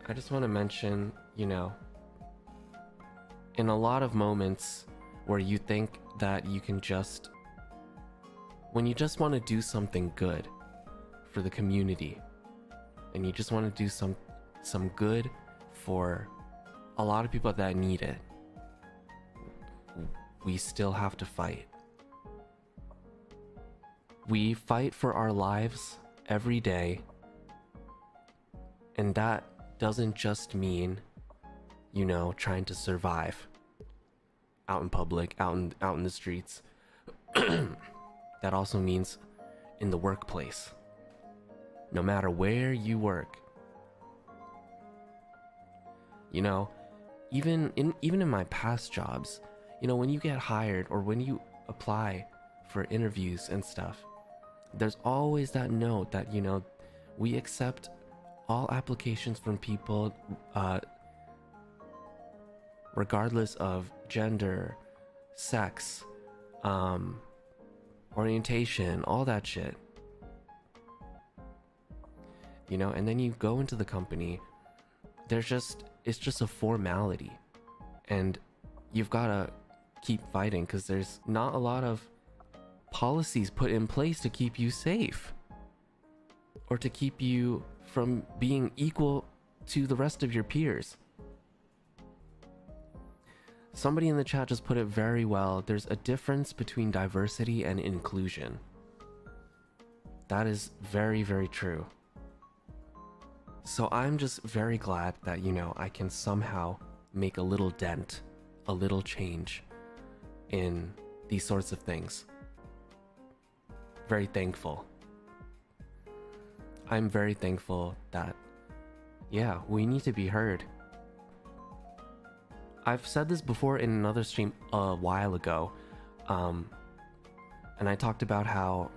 I just want to mention, you know, in a lot of moments where you think that you can just, when you just want to do something good for the community, and you just want to do some good for a lot of people that need it, we still have to fight. We fight for our lives every day, and that doesn't just mean, you know, trying to survive out in public, out in the streets. That also means in the workplace. No matter where you work. You know, even in my past jobs, you know, when you get hired or when you apply for interviews and stuff, there's always that note that, you know, we accept all applications from people regardless of gender, sex, orientation, all that shit. You know, and then you go into the company, it's just a formality, and you've got to keep fighting because there's not a lot of policies put in place to keep you safe or to keep you from being equal to the rest of your peers. Somebody in the chat just put it very well. There's a difference between diversity and inclusion. That is very, very true. So I'm just very glad that, you know, I can somehow make a little dent, a little change in these sorts of things. Very thankful. I'm very thankful that, yeah, we need to be heard. I've said this before in another stream a while ago, and I talked about how,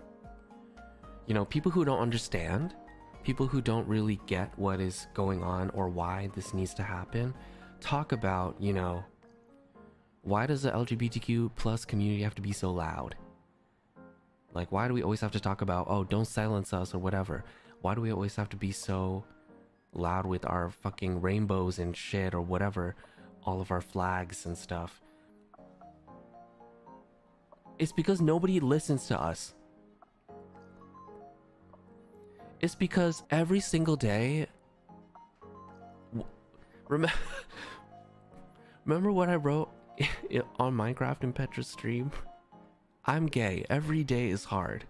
you know, people who don't understand, people who don't really get what is going on or why this needs to happen, talk about, you know, why does the LGBTQ plus community have to be so loud? Like, why do we always have to talk about, oh, don't silence us or whatever? Why do we always have to be so loud with our fucking rainbows and shit or whatever? All of our flags and stuff. It's because nobody listens to us. It's because every single day... Remember what I wrote on Minecraft and Petra's stream? I'm gay. Every day is hard.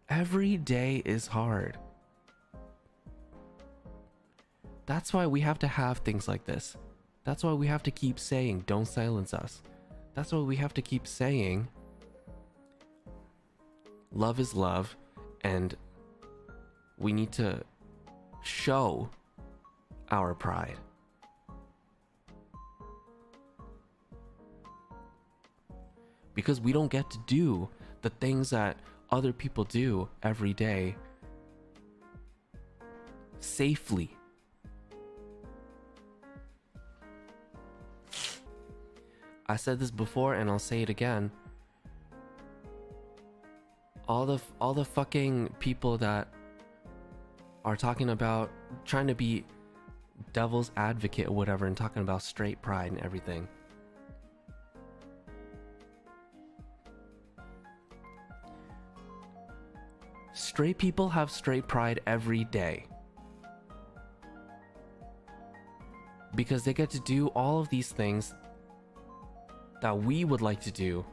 Every day is hard. That's why we have to have things like this. That's why we have to keep saying, don't silence us. That's why we have to keep saying, love is love, and we need to show our pride. Because we don't get to do the things that other people do every day safely. I said this before and I'll say it again. All the fucking people that are talking about trying to be devil's advocate or whatever and talking about straight pride and everything. Straight people have straight pride every day. Because they get to do all of these things that we would like to do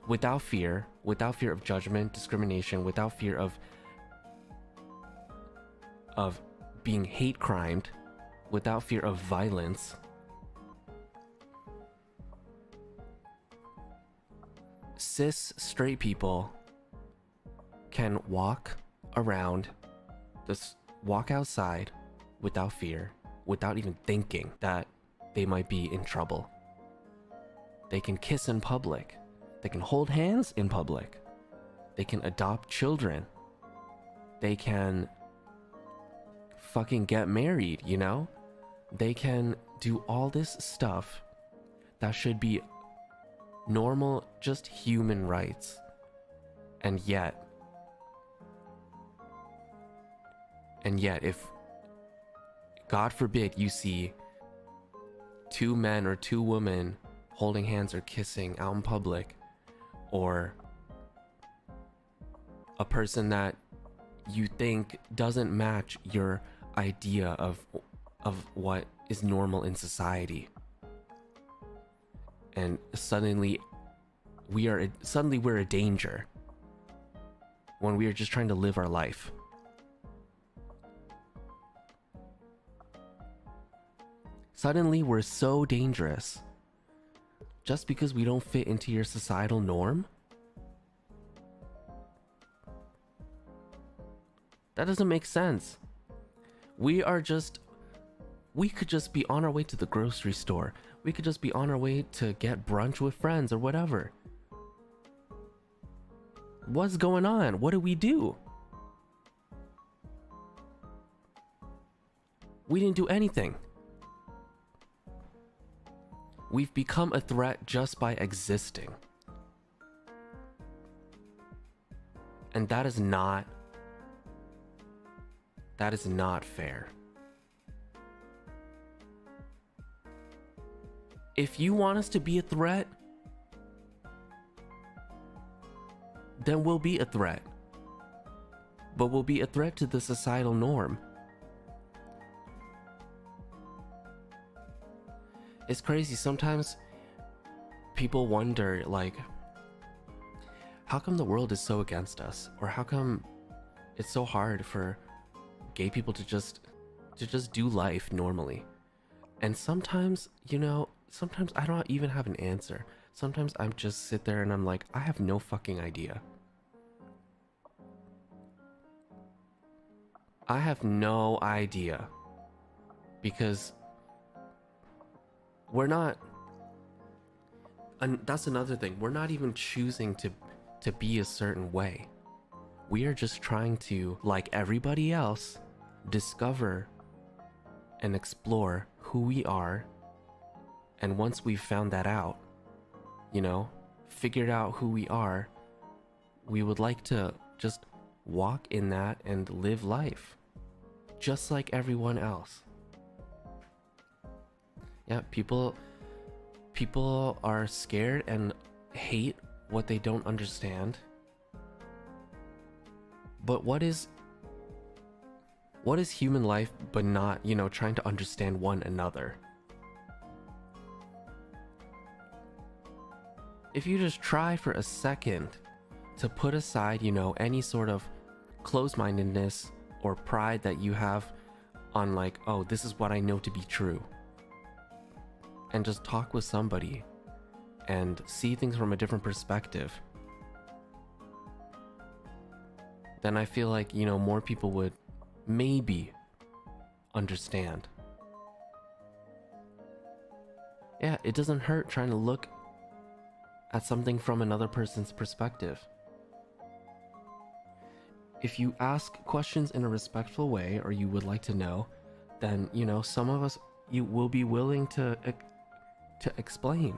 without fear of judgment, discrimination, without fear of being hate crimed, without fear of violence. Cis straight people can walk around, just walk outside without fear, without even thinking that they might be in trouble. They can kiss in public. They can hold hands in public. They can adopt children. They can fucking get married, you know? They can do all this stuff that should be normal, just human rights. And yet, God forbid you see two men or two women holding hands or kissing out in public, or a person that you think doesn't match your idea of what is normal in society, and suddenly we're a danger when we are just trying to live our life. Suddenly we're so dangerous just because we don't fit into your societal norm. That doesn't make sense. We could just be on our way to the grocery store. We could just be on our way to get brunch with friends or whatever. What's going on? What do we do? We didn't do anything. We've become a threat just by existing. And that is not fair. If you want us to be a threat, then we'll be a threat. But we'll be a threat to the societal norm. It's crazy. Sometimes people wonder, like, how come the world is so against us? Or how come it's so hard for gay people to just do life normally? And sometimes, sometimes I don't even have an answer. Sometimes I'm just sit there and I'm like, I have no fucking idea. I have no idea. Because we're not, and that's another thing, we're not even choosing to be a certain way. We are just trying to, like everybody else, discover and explore who we are. And once we've found that out, figured out who we are, we would like to just walk in that and live life just like everyone else. Yeah, people are scared and hate what they don't understand. But what is human life but not, trying to understand one another? If you just try for a second to put aside, any sort of closed-mindedness or pride that you have on, like, oh, this is what I know to be true, and just talk with somebody and see things from a different perspective, then I feel like, more people would maybe understand. Yeah, it doesn't hurt trying to look at something from another person's perspective. If you ask questions in a respectful way, or you would like to know, then, some of us, you will be willing to explain.